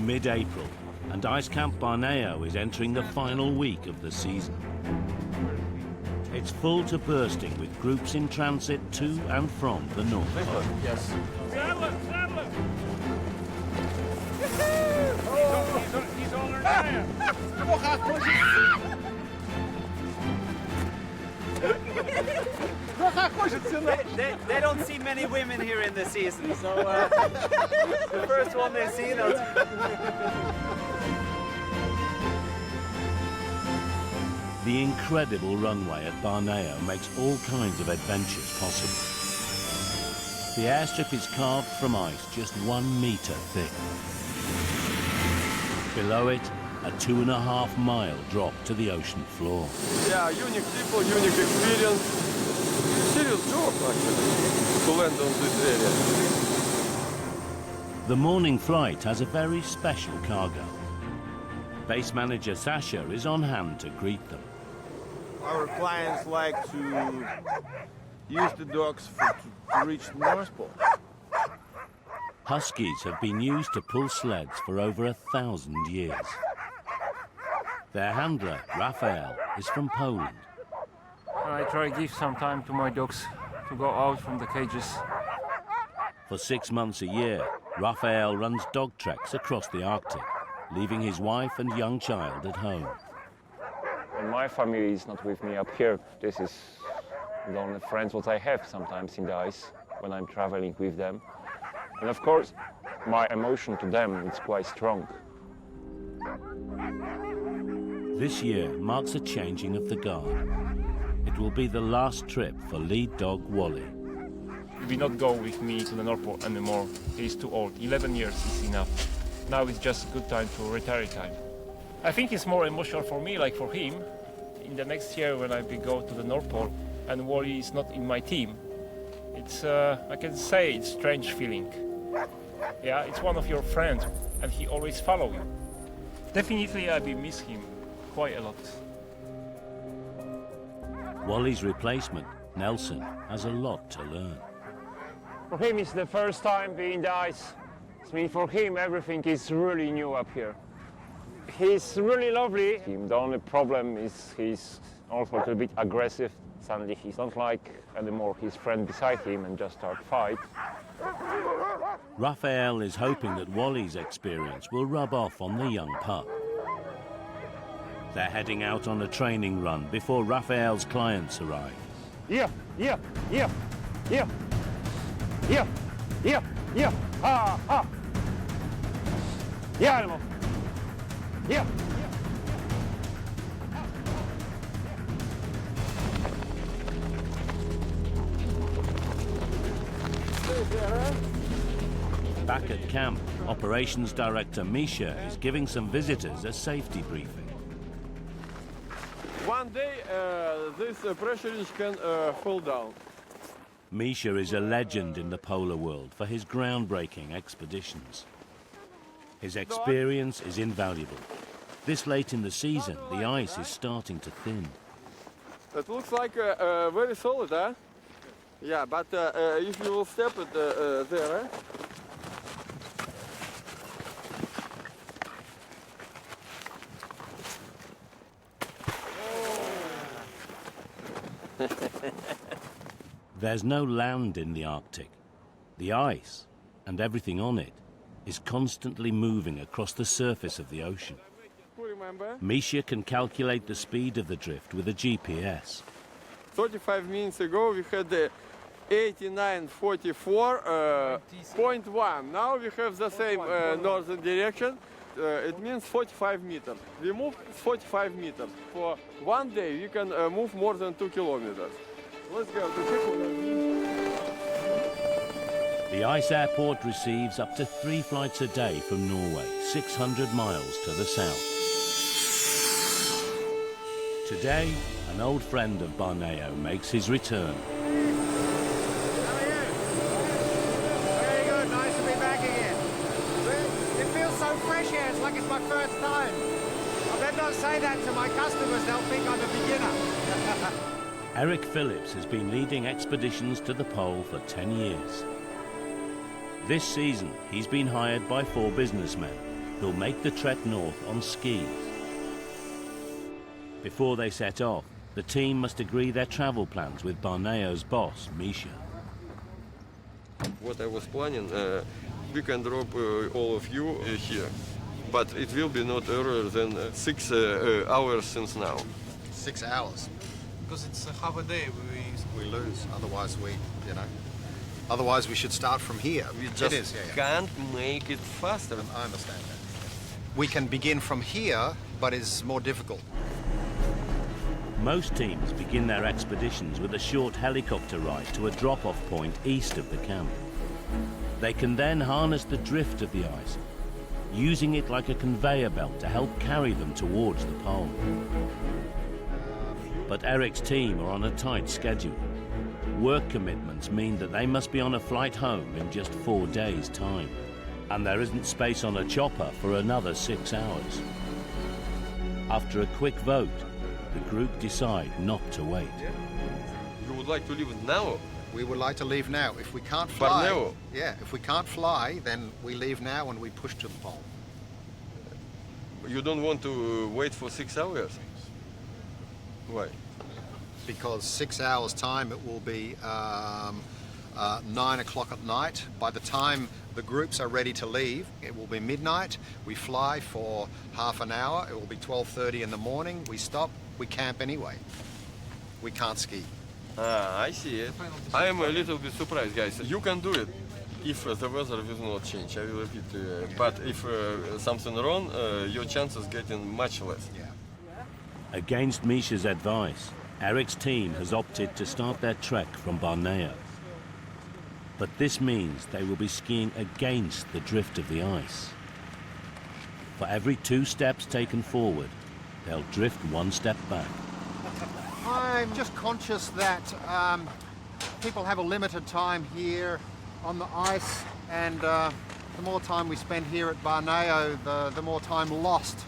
mid-April, and Ice Camp Barneo is entering the final week of the season. It's full to bursting with groups in transit to and from the North Pole. Yes. He's on her now. They don't see many women here in the season, so the first one they see, they'll... The incredible runway at Barneo makes all kinds of adventures possible. The airstrip is carved from ice just 1 meter thick. Below it, a 2.5-mile drop to the ocean floor. Yeah, unique people, unique experience. Serious job, actually, to land on this area. The morning flight has a very special cargo. Base manager Sasha is on hand to greet them. Our clients like to use the dogs to reach the North Pole. Huskies have been used to pull sleds for over 1,000 years. Their handler, RAFAEL, is from Poland. I try to give some time to my dogs to go out from the cages. For 6 months a year, RAFAEL runs dog treks across the Arctic, leaving his wife and young child at home. And my family is not with me up here. This is the only friends what I have sometimes in the ice when I'm traveling with them. And of course, my emotion to them is quite strong. This year marks a changing of the guard. It will be the last trip for lead dog Wally. He will not go with me to the North Pole anymore. He's too old. 11 years is enough. Now it's just a good time to retire time. I think it's more emotional for me, like for him. In the next year when I will go to the North Pole and Wally is not in my team, it's, I can say it's a strange feeling. Yeah, it's one of your friends and he always follow you. Definitely I will miss him quite a lot. Wally's replacement, Nelson, has a lot to learn. For him, it's the first time being in the ice. I mean, for him, everything is really new up here. He's really lovely. The only problem is he's also a little bit aggressive. Suddenly he's not like anymore his friend beside him and just start fight. RAFAEL is hoping that Wally's experience will rub off on the young pup. They're heading out on a training run before RAFAEL's clients arrive. Yeah, yeah, yeah, yeah, yeah, yeah, yeah, ha, ha. Yeah, animal. Yeah. Back at camp, Operations Director MISHA is giving some visitors a safety briefing. One day, this pressure ridge can fall down. MISHA is a legend in the polar world for his groundbreaking expeditions. His experience is invaluable. This late in the season, the ice is starting to thin. It looks like very solid, huh? Yeah, but if you will step it there, huh? There's no land in the Arctic. The ice, and everything on it, is constantly moving across the surface of the ocean. MISHA can calculate the speed of the drift with a GPS. 35 minutes ago we had 8944.1. Now we have the same northern direction. It means 45 meters. We moved 45 meters. For one day we can move more than 2 kilometers. Let's go to The ice airport receives up to 3 flights a day from Norway, 600 miles to the south. Today, an old friend of Barneo makes his return. How are you? Very good, nice to be back again. It feels so fresh here, it's like it's my first time. I better not say that to my customers, they'll think I'm a beginner. Eric Phillips has been leading expeditions to the pole for 10 years. This season, he's been hired by 4 businessmen who'll make the trek north on skis. Before they set off, the team must agree their travel plans with Barneo's boss, MISHA. What I was planning, we can drop all of you here, but it will be not earlier than 6 hours since now. 6 hours? Because it's half a day we lose. Otherwise otherwise we should start from here. We just can't make it faster. I understand that. We can begin from here, but it's more difficult. Most teams begin their expeditions with a short helicopter ride to a drop-off point east of the camp. They can then harness the drift of the ice, using it like a conveyor belt to help carry them towards the pole. But Eric's team are on a tight schedule. Work commitments mean that they must be on a flight home in just 4 days' time, and there isn't space on a chopper for another 6 hours. After a quick vote, the group decide not to wait. You would like to leave now? We would like to leave now. If we can't fly, Borneo. if we can't fly, then we leave now and we push to the pole. You don't want to wait for 6 hours? Why? Because 6 hours time, it will be 9 o'clock at night. By the time the groups are ready to leave, it will be midnight. We fly for half an hour. It will be 12:30 in the morning. We stop. We camp anyway. We can't ski. I see it. I am a little bit surprised, guys. You can do it if the weather will not change. I will repeat. But if something wrong, your chances getting much less. Yeah. Against MISHA's advice, Eric's team has opted to start their trek from Borneo. But this means they will be skiing against the drift of the ice. For every 2 steps taken forward, they'll drift 1 step back. I'm just conscious that people have a limited time here on the ice, and the more time we spend here at Borneo, the more time lost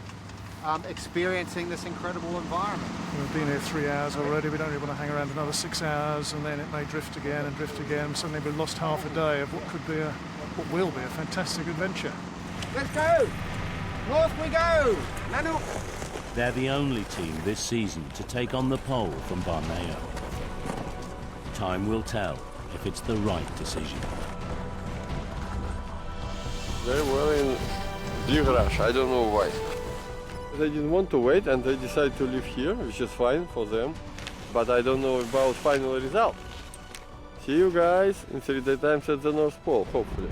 experiencing this incredible environment. We've been here 3 hours already. We don't really want to hang around another 6 hours, and then it may drift again and drift again. Suddenly we've lost half a day of what will be a fantastic adventure. Let's go! North we go! Nanook! They're the only team this season to take on the pole from Borneo. Time will tell if it's the right decision. They were in big rush. I don't know why. They didn't want to wait and they decided to live here, which is fine for them. But I don't know about final result. See you guys in 3 days times at the North Pole, hopefully.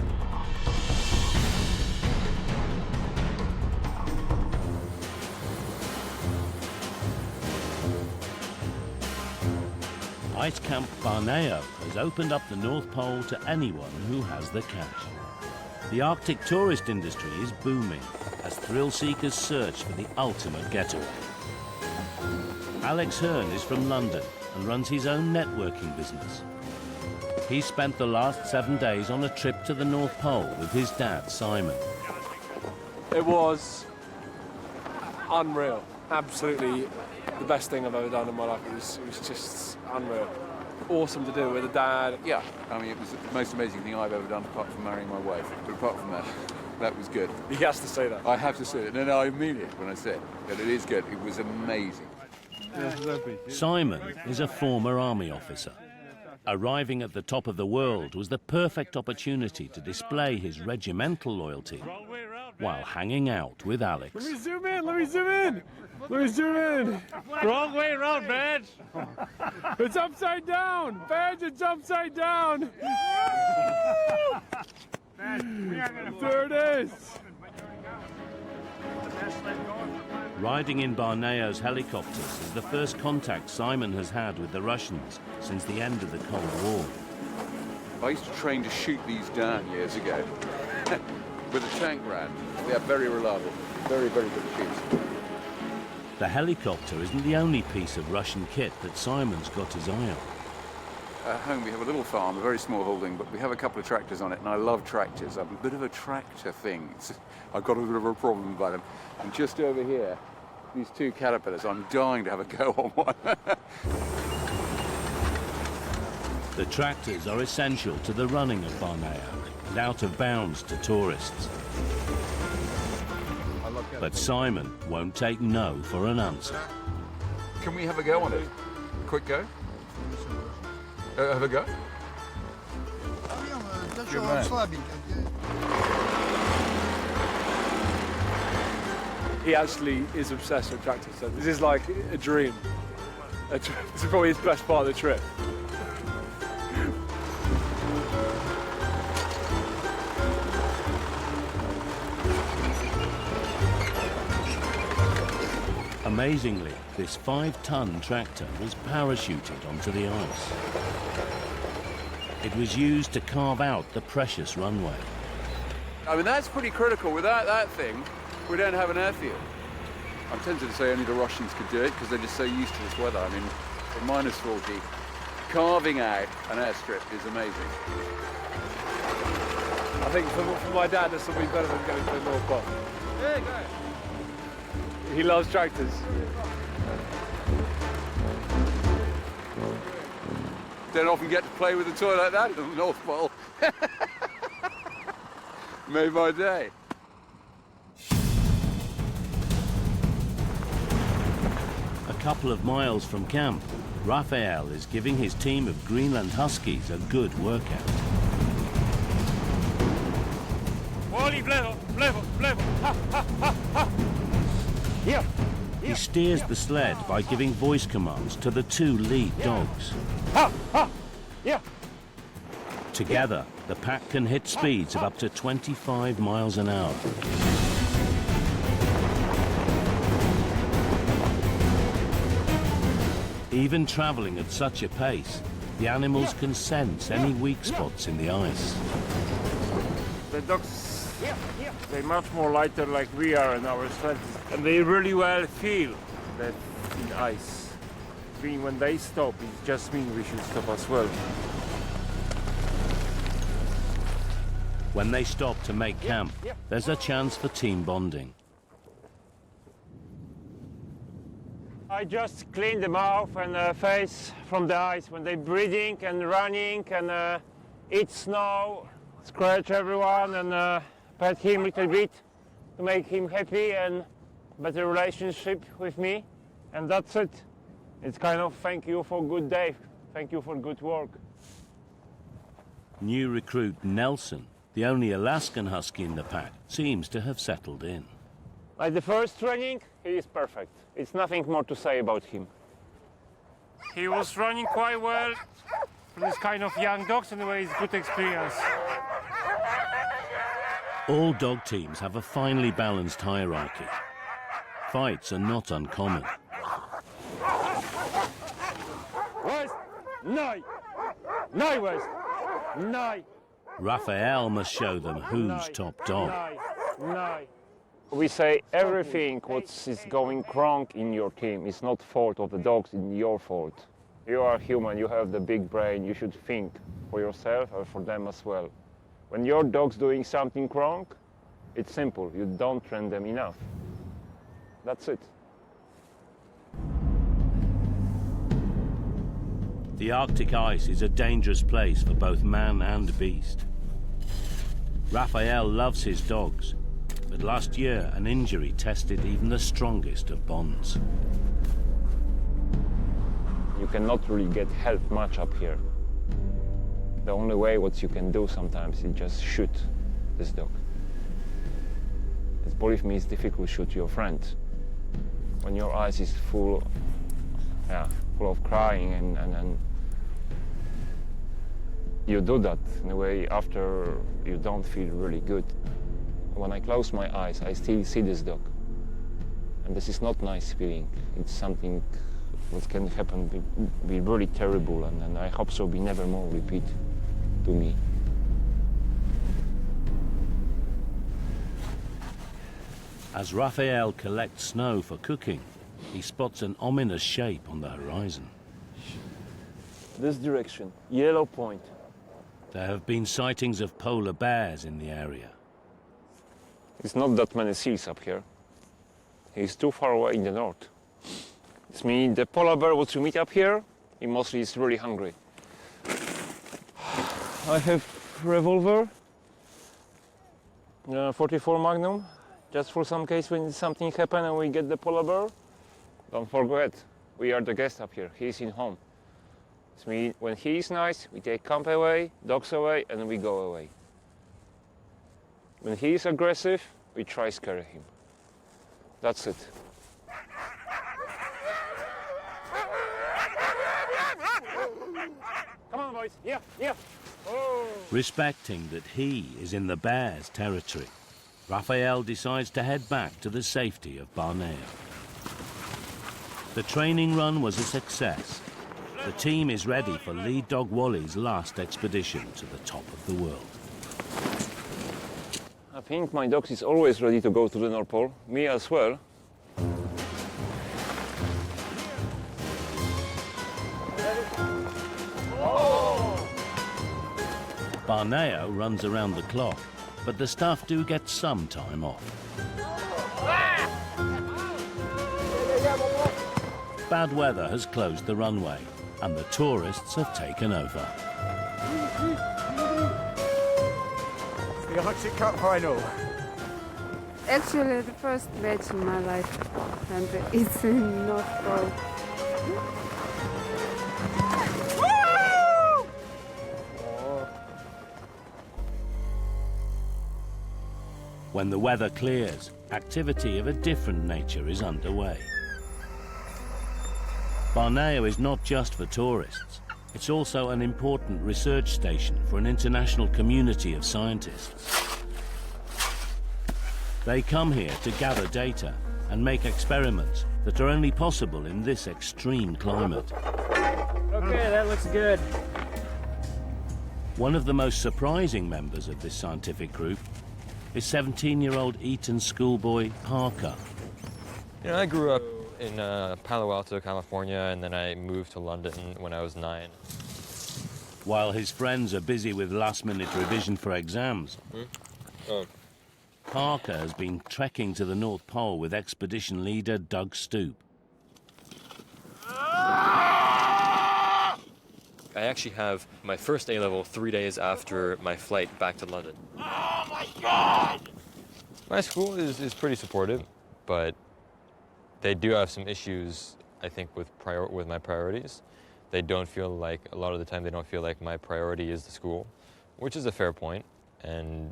Ice Camp Borneo has opened up the North Pole to anyone who has the cash. The Arctic tourist industry is booming as thrill seekers search for the ultimate getaway. Alex Hearn is from London and runs his own networking business. He spent the last 7 days on a trip to the North Pole with his dad, Simon. It was unreal. Absolutely the best thing I've ever done in my life. It was just unreal. Awesome to do with a dad. Yeah, I mean, it was the most amazing thing I've ever done apart from marrying my wife. But apart from that, that was good. He has to say that. I have to say it. No, I mean it when I say it. But it is good. It was amazing. Simon is a former army officer. Arriving at the top of the world was the perfect opportunity to display his regimental loyalty while hanging out with Alex. Let me zoom in, let me zoom in. Let me zoom in. Wrong way around, Badge. It's upside down. Badge, it's upside down. There it is. Riding in Borneo's helicopters is the first contact Simon has had with the Russians since the end of the Cold War. I used to train to shoot these down years ago with a tank ran. They are very reliable. Very, very good shoots. The helicopter isn't the only piece of Russian kit that Simon's got his eye on. At home we have a little farm, a very small holding, but we have a couple of tractors on it, and I love tractors. I'm a bit of a tractor thing. I've got a bit of a problem about them. And just over here, these 2 Caterpillars, I'm dying to have a go on one. The tractors are essential to the running of Borneo and out of bounds to tourists. But Simon won't take no for an answer. Can we have a go on it? Quick go? Have a go? Good man. He actually is obsessed with tractors. So this is like a dream. This is probably his best part of the trip. Amazingly, this 5-ton tractor was parachuted onto the ice. It was used to carve out the precious runway. I mean, that's pretty critical. Without that thing, we don't have an airfield. I'm tempted to say only the Russians could do it because they're just so used to this weather. I mean, at -40, carving out an airstrip is amazing. I think for my dad, there's something better than going to the North Pole. Hey, guys. He loves tractors. Don't often get to play with a toy like that in the North Pole. Made my day. A couple of miles from camp, Raphael is giving his team of Greenland huskies a good workout. He steers the sled by giving voice commands to the 2 lead dogs. Together, the pack can hit speeds of up to 25 miles an hour. Even traveling at such a pace, the animals can sense any weak spots in the ice. The dogs, they're much more lighter like we are in our sleds. And they really well feel that in ice. When they stop, it just means we should stop as well. When they stop to make camp, there's a chance for team bonding. I just clean the mouth and face from the ice when they're breathing and running and eat snow, scratch everyone and pet him a little bit to make him happy and better relationship with me. And that's it. It's kind of thank you for good day, thank you for good work. New recruit Nelson, the only Alaskan husky in the pack, seems to have settled in. Like the first training, he is perfect. It's nothing more to say about him. He was running quite well. For this kind of young dogs, anyway, it's good experience. All dog teams have a finely balanced hierarchy. Fights are not uncommon. West, nine, nine west, nine. Raphael must show them who's top dog. Nine. We say everything what is going wrong in your team is not fault of the dogs, it's your fault. You are human, you have the big brain, you should think for yourself and for them as well. When your dog's doing something wrong, it's simple, you don't train them enough. That's it. The Arctic ice is a dangerous place for both man and beast. Raphael loves his dogs, but last year an injury tested even the strongest of bonds. You cannot really get help much up here. The only way what you can do sometimes is just shoot this dog. Believe me, it's difficult to shoot your friend. When your eyes is full of crying and you do that in a way after you don't feel really good. When I close my eyes, I still see this dog. And this is not nice feeling. It's something that can happen, be really terrible, and I hope so be never more repeat to me. As Raphael collects snow for cooking, he spots an ominous shape on the horizon. This direction, yellow point. There have been sightings of polar bears in the area. It's not that many seals up here. He's too far away in the north. It means the polar bear what you meet up here, he mostly is really hungry. I have revolver, 44 Magnum, just for some case when something happens and we get the polar bear, don't forget, we are the guest up here. He's in home. It means when he is nice, we take camp away, dogs away, and we go away. When he is aggressive, we try scare him. That's it. Come on, boys. Yeah, yeah. Oh. Respecting that he is in the bear's territory, RAFAEL decides to head back to the safety of Barnea. The training run was a success. The team is ready for lead dog Wally's last expedition to the top of the world. I think my dog is always ready to go to the North Pole. Me as well. Barnea runs around the clock, but the staff do get some time off. Bad weather has closed the runway, and the tourists have taken over. The Arctic Cup final. Actually, the first match in my life, and it's in North Pole. When the weather clears, activity of a different nature is underway. Barnea is not just for tourists. It's also an important research station for an international community of scientists. They come here to gather data and make experiments that are only possible in this extreme climate. Okay, that looks good. One of the most surprising members of this scientific group is 17-year-old Eton schoolboy Parker. You know, I grew up in Palo Alto, California, and then I moved to London when I was 9. While his friends are busy with last-minute revision for exams, Parker has been trekking to the North Pole with expedition leader Doug Stoop. I actually have my first A-level 3 days after my flight back to London. Oh my God! My school is pretty supportive, but they do have some issues, I think, with my priorities. They don't feel like, a lot of the time, they don't feel like my priority is the school, which is a fair point, and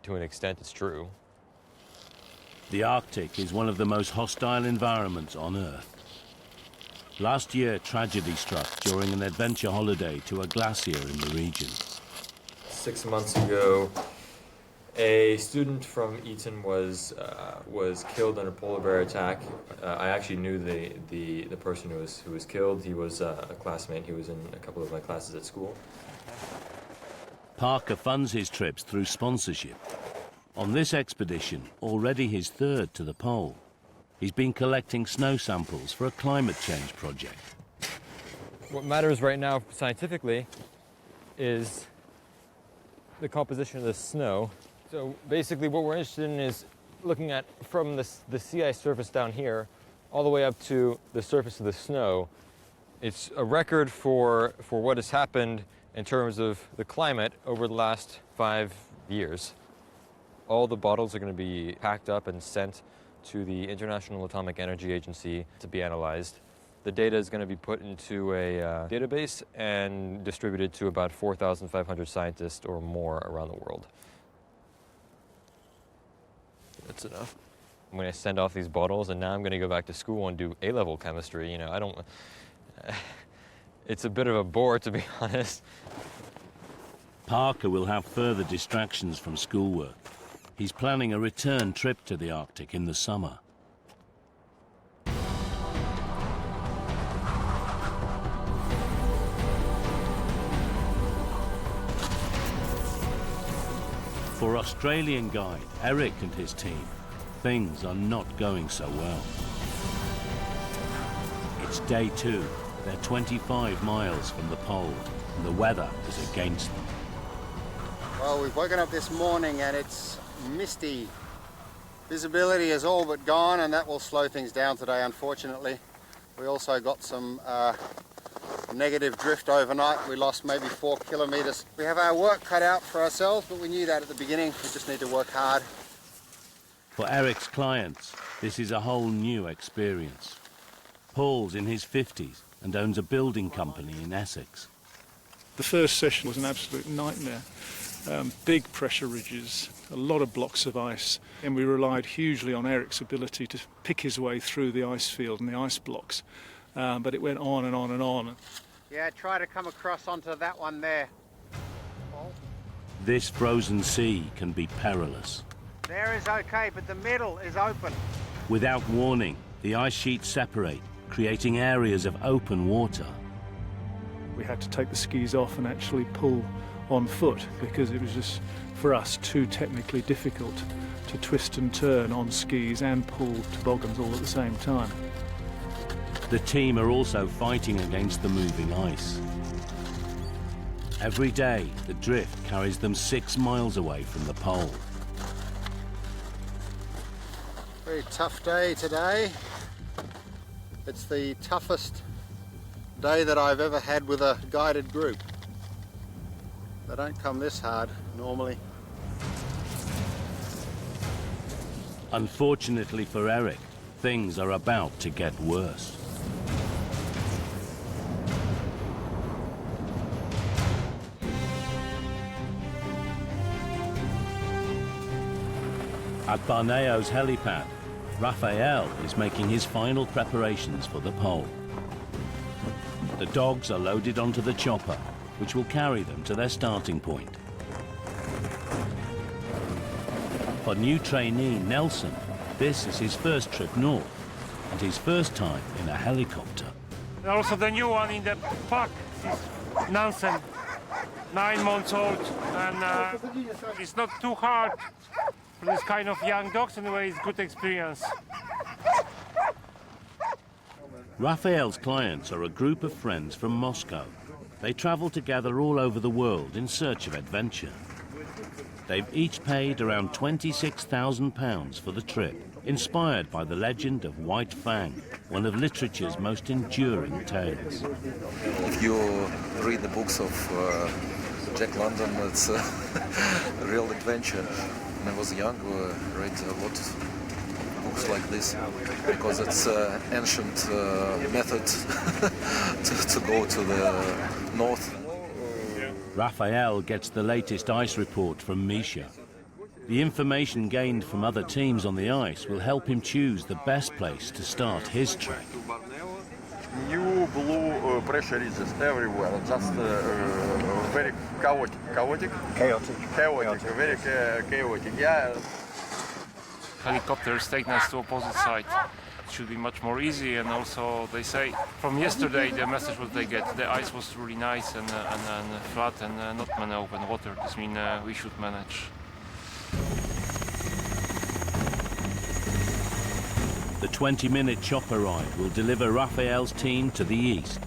to an extent it's true. The Arctic is one of the most hostile environments on Earth. Last year, tragedy struck during an adventure holiday to a glacier in the region. 6 months ago, a student from Eton was killed in a polar bear attack. I actually knew the person who was killed. He was a classmate. He was in a couple of my classes at school. Parker funds his trips through sponsorship. On this expedition, already his third to the pole, he's been collecting snow samples for a climate change project. What matters right now scientifically is the composition of the snow. So basically what we're interested in is looking at from the sea ice surface down here all the way up to the surface of the snow. It's a record for what has happened in terms of the climate over the last 5 years. All the bottles are going to be packed up and sent to the International Atomic Energy Agency to be analyzed. The data is going to be put into a database and distributed to about 4,500 scientists or more around the world. That's enough. I'm going to send off these bottles, and now I'm going to go back to school and do A-level chemistry. You know, I don't... It's a bit of a bore, to be honest. Parker will have further distractions from schoolwork. He's planning a return trip to the Arctic in the summer. For Australian guide Eric and his team, things are not going so well. It's day 2. They're 25 miles from the pole, and the weather is against them. Well, we've woken up this morning and it's misty. Visibility is all but gone, and that will slow things down today, unfortunately. We also got some negative drift overnight. We lost maybe 4 kilometers. We have our work cut out for ourselves, but we knew that at the beginning. We just need to work hard. For Eric's clients, this is a whole new experience. Paul's in his 50s and owns a building company in Essex. The first session was an absolute nightmare. Big pressure ridges, a lot of blocks of ice, and we relied hugely on Eric's ability to pick his way through the ice field and the ice blocks. But it went on and on and on. Yeah, try to come across onto that one there. This frozen sea can be perilous. There is okay, but the middle is open. Without warning, the ice sheets separate, creating areas of open water. We had to take the skis off and actually pull on foot because it was just, for us, too technically difficult to twist and turn on skis and pull toboggans all at the same time. The team are also fighting against the moving ice. Every day, the drift carries them 6 miles away from the pole. Very tough day today. It's the toughest day that I've ever had with a guided group. They don't come this hard normally. Unfortunately for Eric, things are about to get worse. At Barneo's helipad, RAFAEL is making his final preparations for the pole. The dogs are loaded onto the chopper, which will carry them to their starting point. For new trainee Nelson, this is his first trip north and his first time in a helicopter. And also the new one in the pack is Nansen, 9 months old, and it's not too hard for this kind of young dogs. Anyway, it's good experience. RAFAEL's clients are a group of friends from Moscow. They travel together all over the world in search of adventure. They've each paid around £26,000 for the trip, inspired by the legend of White Fang, one of literature's most enduring tales. If you read the books of Jack London, it's a real adventure. When I was young, I read a lot of books like this because it's an ancient method to go to the north. RAFAEL gets the latest ice report from MISHA. The information gained from other teams on the ice will help him choose the best place to start his trek. New blue pressure ridges everywhere, just very chaotic, very chaotic, yeah. Helicopters taking us to opposite side. It should be much more easy, and also they say from yesterday the message was they get the ice was really nice and flat and not many open water. This means we should manage. The 20-minute chopper ride will deliver RAFAEL's team to the east,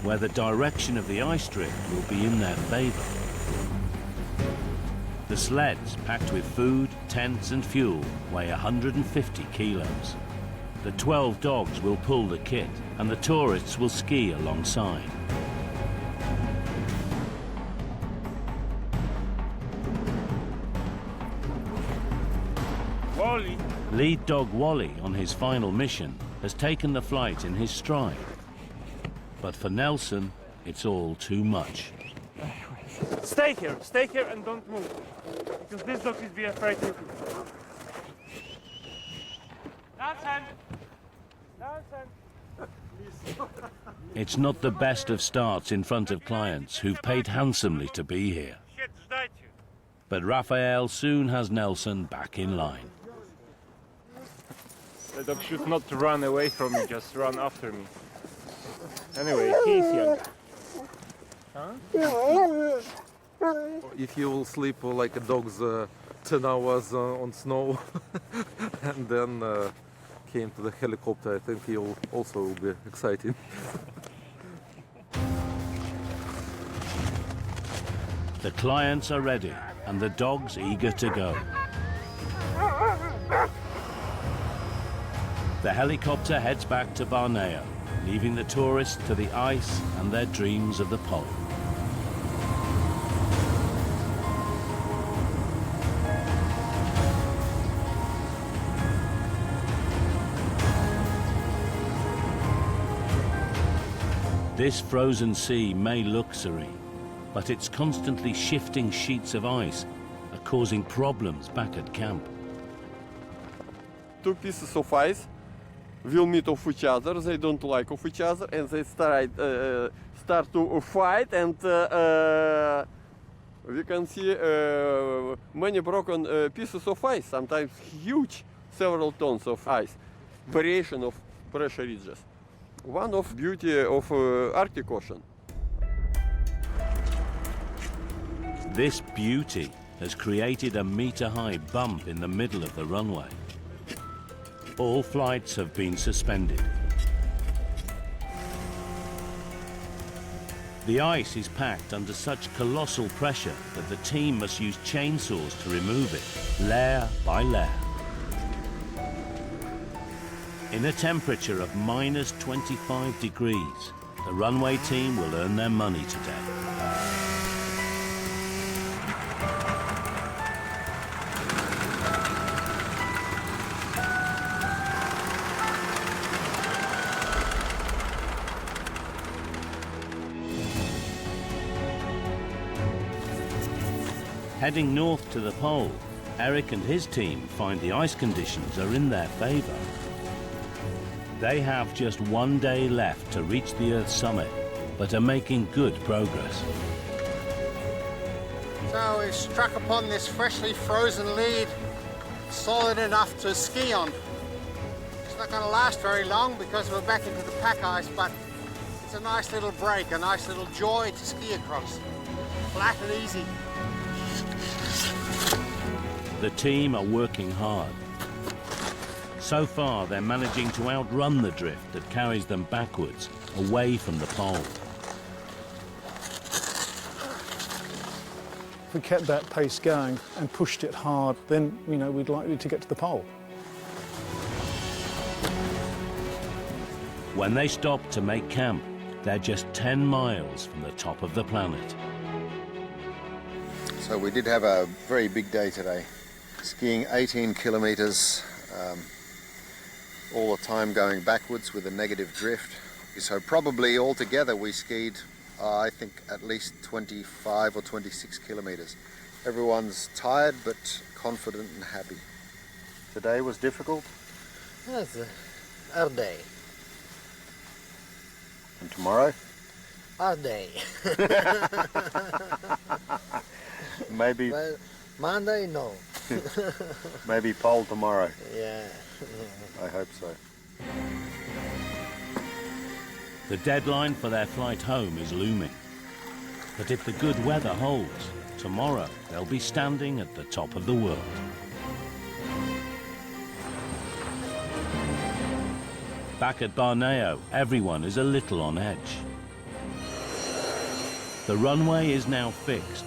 where the direction of the ice drift will be in their favour. The sleds, packed with food, tents and fuel, weigh 150 kilos. The 12 dogs will pull the kit, and the tourists will ski alongside. Wally. Lead dog Wally, on his final mission, has taken the flight in his stride. But for Nelson, it's all too much. Stay here and don't move, because this dog is be afraid of you. It's not the best of starts in front of clients who've paid handsomely to be here. But RAFAEL soon has Nelson back in line. The dog should not run away from me, just run after me. Anyway, he's young. Huh? If you will sleep like a dog's 10 hours on snow and then came to the helicopter, I think he'll also be exciting. The clients are ready and the dogs eager to go. The helicopter heads back to Barneo, leaving the tourists to the ice and their dreams of the pole. This frozen sea may look serene, but its constantly shifting sheets of ice are causing problems back at camp. Two pieces of ice will meet of each other. They don't like of each other, and they start to fight. And we can see many broken pieces of ice. Sometimes huge, several tons of ice. Variation of pressure ridges. One of beauty of Arctic Ocean. This beauty has created a meter-high bump in the middle of the runway. All flights have been suspended. The ice is packed under such colossal pressure that the team must use chainsaws to remove it, layer by layer. In a temperature of minus 25 degrees, the runway team will earn their money today. Heading north to the pole, Eric and his team find the ice conditions are in their favor. They have just 1 day left to reach the Earth's summit, but are making good progress. So we've struck upon this freshly frozen lead, solid enough to ski on. It's not going to last very long because we're back into the pack ice, but it's a nice little break, a nice little joy to ski across. Flat and easy. The team are working hard. So far, they're managing to outrun the drift that carries them backwards, away from the pole. If we kept that pace going and pushed it hard, then, you know, we'd likely to get to the pole. When they stop to make camp, they're just 10 miles from the top of the planet. So we did have a very big day today. Skiing 18 kilometers, all the time going backwards with a negative drift. So probably altogether we skied, I think, at least 25 or 26 kilometers. Everyone's tired but confident and happy. Today was difficult. Yes, our day. And tomorrow? Our day. Maybe. Well, Monday, no. Maybe pole tomorrow. Yeah. I hope so. The deadline for their flight home is looming. But if the good weather holds, tomorrow they'll be standing at the top of the world. Back at Barneo, everyone is a little on edge. The runway is now fixed,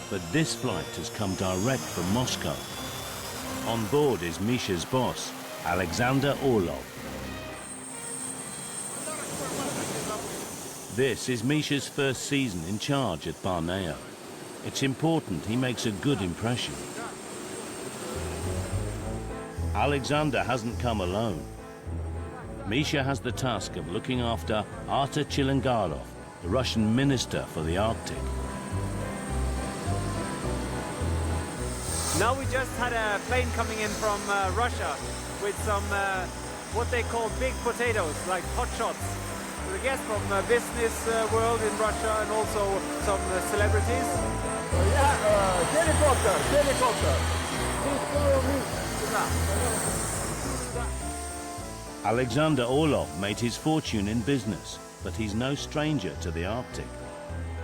but this flight has come direct from Moscow. On board is MISHA's boss, Alexander Orlov. This is MISHA's first season in charge at Barneo. It's important he makes a good impression. Alexander hasn't come alone. MISHA has the task of looking after Artur Chilangarov, the Russian minister for the Arctic. Now we just had a plane coming in from Russia with some what they call big potatoes, like hot shots. With a guest from business world in Russia and also some celebrities. Helicopter! Please follow me. Alexander Orlov made his fortune in business, but he's no stranger to the Arctic.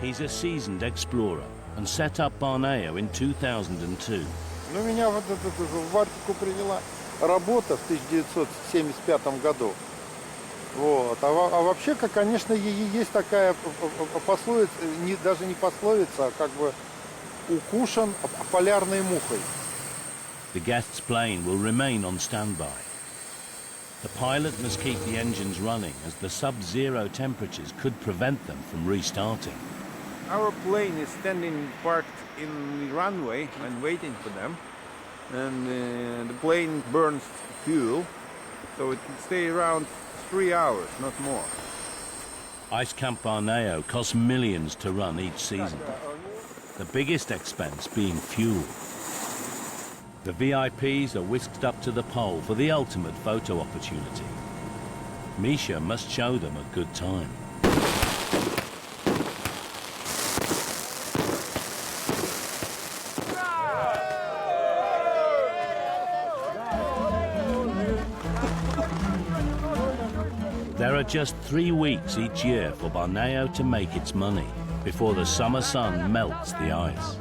He's a seasoned explorer and set up Barneo in 2002. Ну, меня вот в Арктику привела работа в 1975 году. Вот. А вообще, конечно, есть такая пословица, даже не пословица, а как бы укушен полярной мухой. The guest's plane will remain on standby. The pilot must keep the engines running as the sub-zero temperatures could prevent them from restarting. Our plane is standing parked in the runway and waiting for them. And the plane burns fuel, so it can stay around 3 hours, not more. Ice Camp Barneo costs millions to run each season, the biggest expense being fuel. The VIPs are whisked up to the pole for the ultimate photo opportunity. MISHA must show them a good time. There are just 3 weeks each year for Barneo to make its money before the summer sun melts the ice.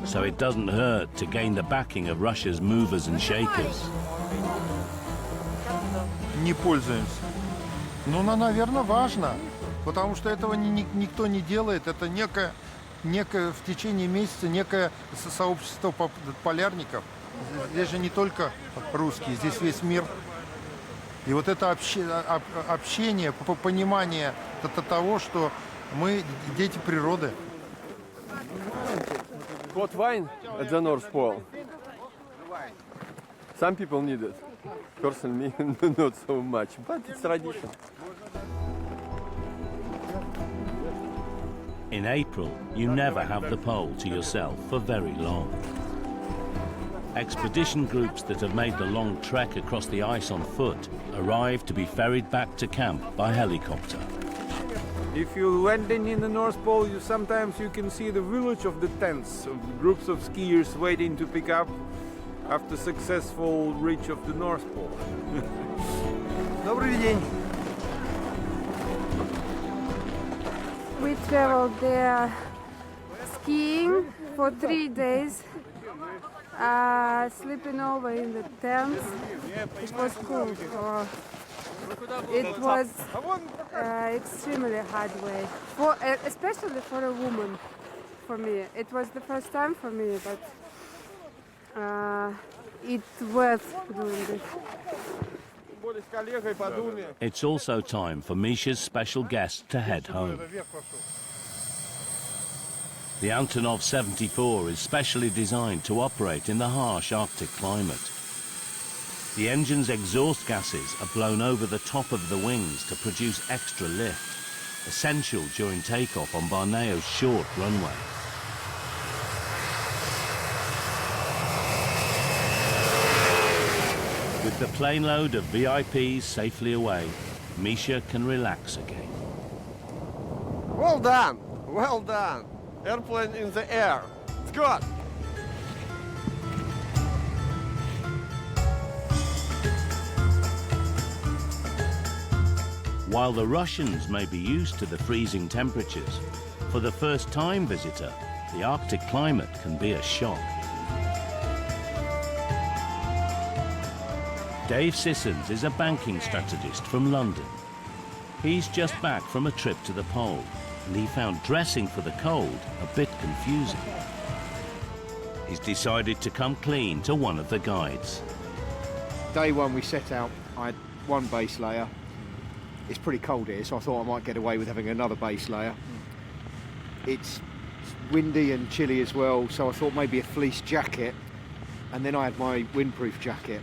So it doesn't hurt to gain the backing of Russia's movers and shakers. Не пользуемся. Ну, наверное, важно, потому что этого никто не делает. Это некое в течение месяца некое сообщество полярников. Здесь же не только русские, здесь весь мир. И вот это общение, понимание того, что мы дети природы. Hot wine at the North Pole. Some people need it. Personally, not so much, but it's tradition. In April, you never have the pole to yourself for very long. Expedition groups that have made the long trek across the ice on foot arrive to be ferried back to camp by helicopter. If you're landing in the North Pole, sometimes you can see the village of the tents, of groups of skiers waiting to pick up after successful reach of the North Pole. Добрый день. We traveled there skiing for 3 days, sleeping over in the tents. It was cool. It was extremely hard way, especially for a woman. For me, it was the first time for me, but it's worth doing this. It's also time for MISHA's special guest to head home. The Antonov 74 is specially designed to operate in the harsh Arctic climate. The engine's exhaust gases are blown over the top of the wings to produce extra lift, essential during takeoff on Barneo's short runway. With the plane load of VIPs safely away, MISHA can relax again. Well done, well done. Airplane in the air. It's good. While the Russians may be used to the freezing temperatures, for the first-time visitor, the Arctic climate can be a shock. Dave Sissons is a banking strategist from London. He's just back from a trip to the pole, and he found dressing for the cold a bit confusing. He's decided to come clean to one of the guides. Day one we set out, I had one base layer. It's pretty cold here, so I thought I might get away with having another base layer. It's windy and chilly as well, so I thought maybe a fleece jacket, and then I had my windproof jacket.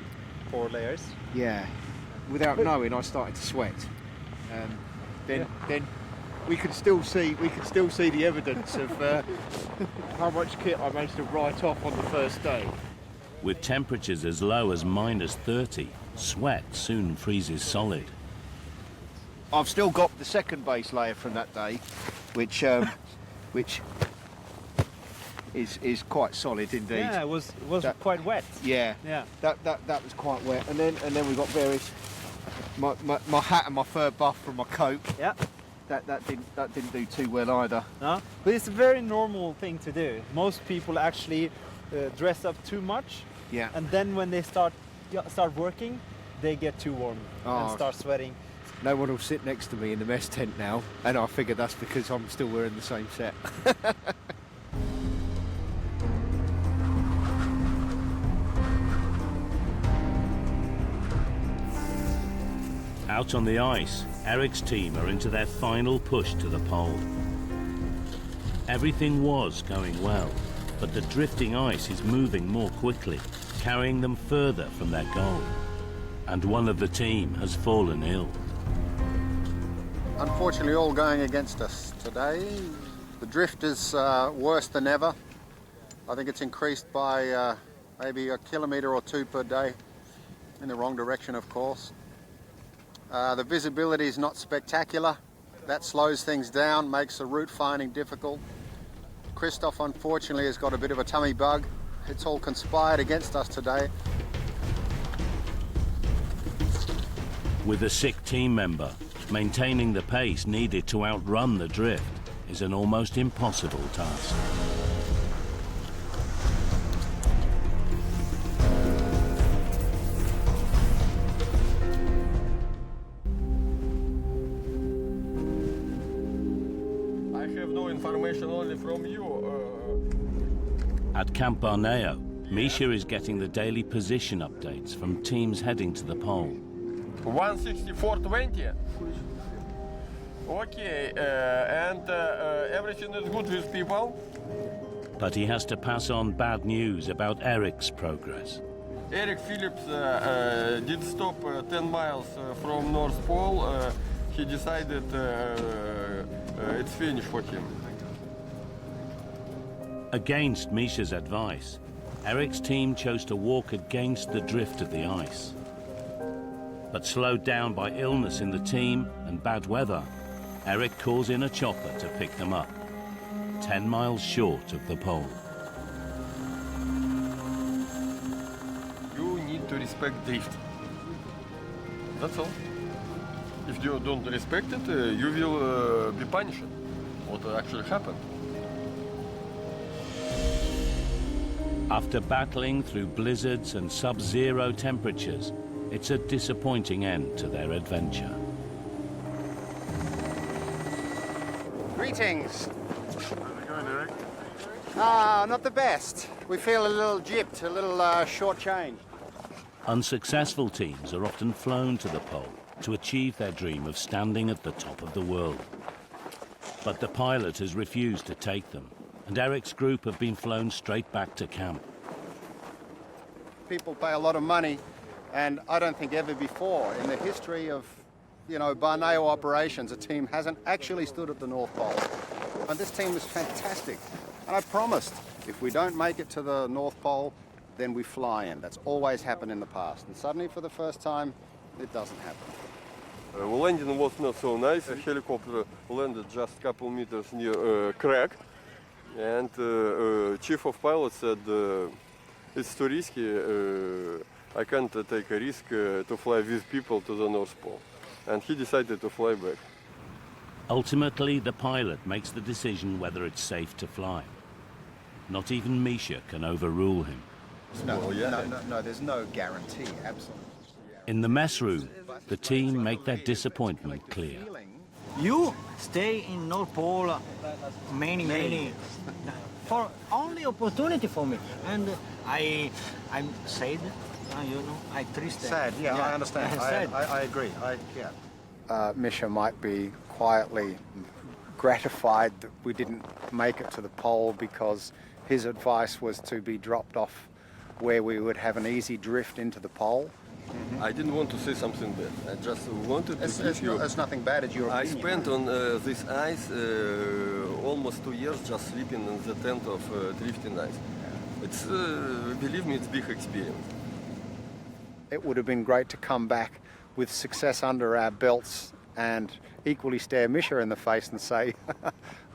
4 layers? Yeah. Without knowing, I started to sweat. Then we could still see the evidence of how much kit I managed to write off on the first day. With temperatures as low as -30, sweat soon freezes solid. I've still got the second base layer from that day, which is quite solid indeed. Yeah, it was quite wet. Yeah, yeah. That was quite wet, and then we got various my hat and my fur buff from my coat. Yeah. That didn't do too well either. No, but it's a very normal thing to do. Most people actually dress up too much. Yeah. And then when they start working, they get too warm and start sweating. No one will sit next to me in the mess tent now, and I figure that's because I'm still wearing the same set. Out on the ice, Eric's team are into their final push to the pole. Everything was going well, but the drifting ice is moving more quickly, carrying them further from their goal. And one of the team has fallen ill. unfortunately all going against us today. The drift is worse than ever. I think it's increased by maybe a kilometre or two per day, in the wrong direction of course. The visibility is not spectacular. That slows things down, makes the route finding difficult. Christoph unfortunately has got a bit of a tummy bug. It's all conspired against us today. With a sick team member, maintaining the pace needed to outrun the drift is an almost impossible task. I have no information only from you. At Camp Barneo, MISHA is getting the daily position updates from teams heading to the pole. 164.20. Okay, and everything is good with people. But he has to pass on bad news about Eric's progress. Eric Phillips did stop 10 miles from North Pole. He decided it's finished for him. Against MISHA's advice, Eric's team chose to walk against the drift of the ice. But slowed down by illness in the team and bad weather, Eric calls in a chopper to pick them up, 10 miles short of the pole. You need to respect drift. That's all. If you don't respect it, you will be punished. What actually happened? After battling through blizzards and sub-zero temperatures, it's a disappointing end to their adventure. Greetings. How's it going, Eric? Not the best. We feel a little gypped, a little short-changed. Unsuccessful teams are often flown to the pole to achieve their dream of standing at the top of the world. But the pilot has refused to take them, and Eric's group have been flown straight back to camp. People pay a lot of money, and I don't think ever before in the history of, Barneo operations, a team hasn't actually stood at the North Pole. And this team is fantastic. And I promised, if we don't make it to the North Pole, then we fly in. That's always happened in the past. And suddenly, for the first time, it doesn't happen. The landing was not so nice. The helicopter landed just a couple meters near crack. And chief of pilots said, it's too risky. I can't take a risk to fly with people to the North Pole. And he decided to fly back. Ultimately, the pilot makes the decision whether it's safe to fly. Not even MISHA can overrule him. No, there's no guarantee, absolutely. In the mess room, the team make their disappointment clear. You stay in North Pole many for only opportunity for me, and I'm sad. I triste. Sad, yeah, I understand. I agree. MISHA might be quietly gratified that we didn't make it to the pole because his advice was to be dropped off where we would have an easy drift into the pole. Mm-hmm. I didn't want to say something bad. I just wanted to give you... It's nothing bad, it's your opinion. I spent on this ice almost 2 years just sleeping in the tent of drifting ice. It's, believe me, it's a big experience. It would have been great to come back with success under our belts and equally stare MISHA in the face and say,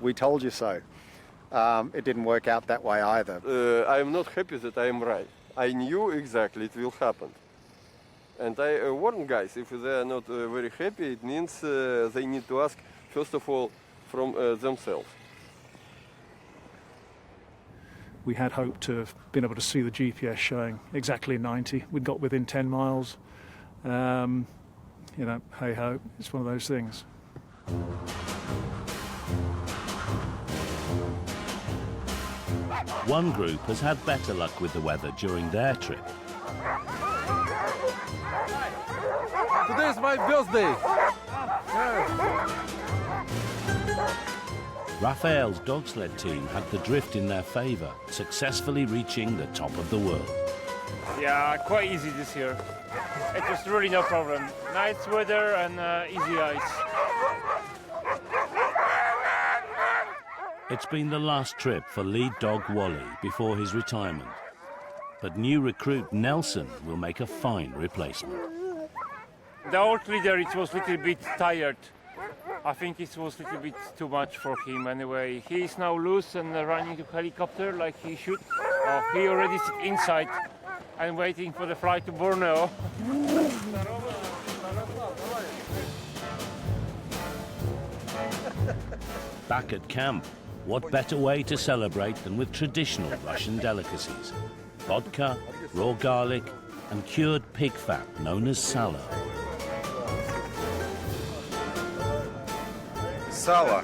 we told you so. It didn't work out that way either. I'm not happy that I am right. I knew exactly it will happen. And I warn guys, if they are not very happy, it means they need to ask, first of all, from themselves. We had hoped to have been able to see the GPS showing exactly 90. We'd got within 10 miles. Hey ho, it's one of those things. One group has had better luck with the weather during their trip. Today is my birthday. RAFAEL's dog sled team had the drift in their favour, successfully reaching the top of the world. Yeah, quite easy this year. It was really no problem. Nice weather and easy ice. It's been the last trip for lead dog Wally before his retirement. But new recruit Nelson will make a fine replacement. The old leader, it was a little bit tired. I think it was a little bit too much for him anyway. He is now loose and running to helicopter like he should. He already sits inside and waiting for the flight to Borneo. Back at camp, what better way to celebrate than with traditional Russian delicacies? Vodka, raw garlic, and cured pig fat known as salo. Salo.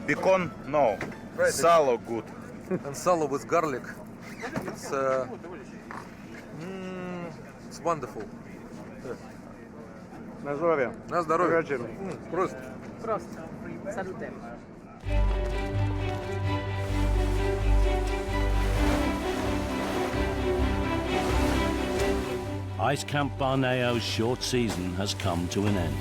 Bacon, no. Salo, good. And salo with garlic. It's wonderful. На здоровье. На здоровье. Просто. Просто. Salute. Ice Camp Borneo's short season has come to an end.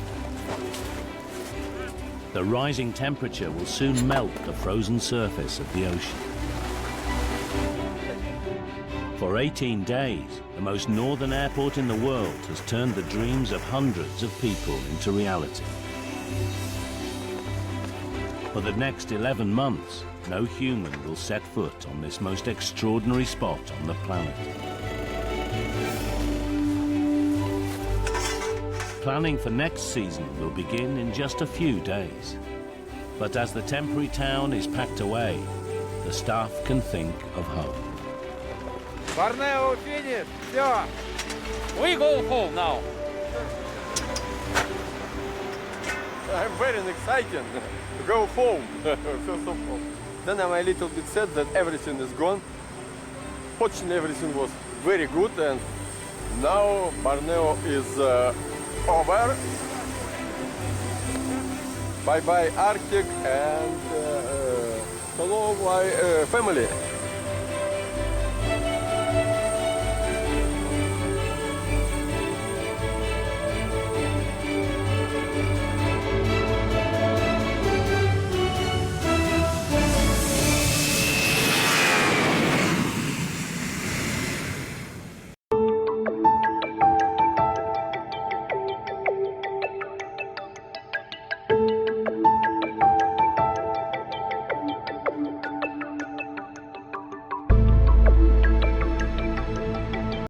The rising temperature will soon melt the frozen surface of the ocean. For 18 days, the most northern airport in the world has turned the dreams of hundreds of people into reality. For the next 11 months, no human will set foot on this most extraordinary spot on the planet. Planning for next season will begin in just a few days. But as the temporary town is packed away, the staff can think of home. Borneo finished. Все. We go home now. I'm very excited to go home, first of all. Then I'm a little bit sad that everything is gone. Fortunately, everything was very good, and now Borneo is over. Bye-bye Arctic, and hello my family.